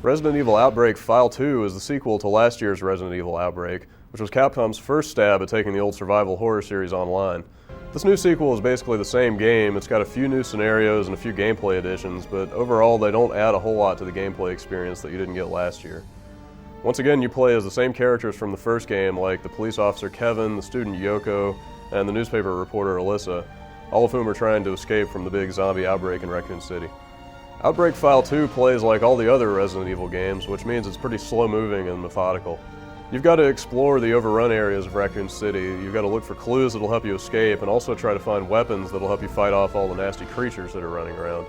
Resident Evil Outbreak File 2 is the sequel to last year's Resident Evil Outbreak, which was Capcom's first stab at taking the old survival horror series online. This new sequel is basically the same game. It's got a few new scenarios and a few gameplay additions, but overall they don't add a whole lot to the gameplay experience that you didn't get last year. Once again, you play as the same characters from the first game, like the police officer Kevin, the student Yoko, and the newspaper reporter Alyssa, all of whom are trying to escape from the big zombie outbreak in Raccoon City. Outbreak File 2 plays like all the other Resident Evil games, which means it's pretty slow-moving and methodical. You've got to explore the overrun areas of Raccoon City, you've got to look for clues that'll help you escape, and also try to find weapons that'll help you fight off all the nasty creatures that are running around.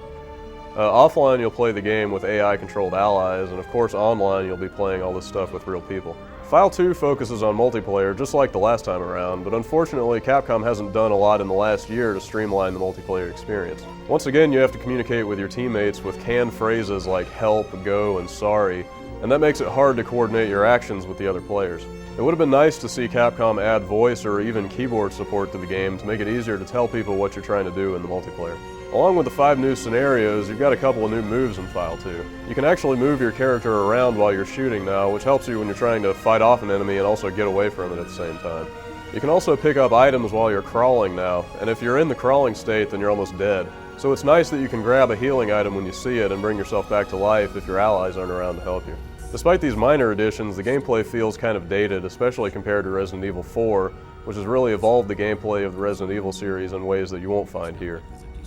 Offline, you'll play the game with AI-controlled allies, and of course online you'll be playing all this stuff with real people. File 2 focuses on multiplayer just like the last time around, but unfortunately Capcom hasn't done a lot in the last year to streamline the multiplayer experience. Once again, you have to communicate with your teammates with canned phrases like help, go, and sorry, and that makes it hard to coordinate your actions with the other players. It would have been nice to see Capcom add voice or even keyboard support to the game to make it easier to tell people what you're trying to do in the multiplayer. Along with the 5 new scenarios, you've got a couple of new moves in File 2. You can actually move your character around while you're shooting now, which helps you when you're trying to fight off an enemy and also get away from it at the same time. You can also pick up items while you're crawling now, and if you're in the crawling state, then you're almost dead. So it's nice that you can grab a healing item when you see it and bring yourself back to life if your allies aren't around to help you. Despite these minor additions, the gameplay feels kind of dated, especially compared to Resident Evil 4, which has really evolved the gameplay of the Resident Evil series in ways that you won't find here.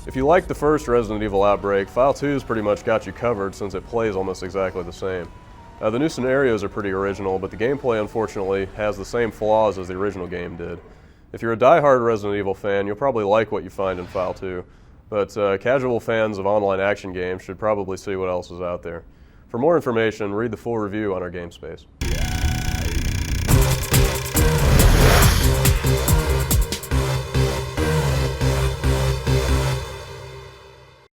If you liked the first Resident Evil Outbreak, File 2's pretty much got you covered since it plays almost exactly the same. The new scenarios are pretty original, but the gameplay unfortunately has the same flaws as the original game did. If you're a die-hard Resident Evil fan, you'll probably like what you find in File 2, but casual fans of online action games should probably see what else is out there. For more information, read the full review on our GameSpace.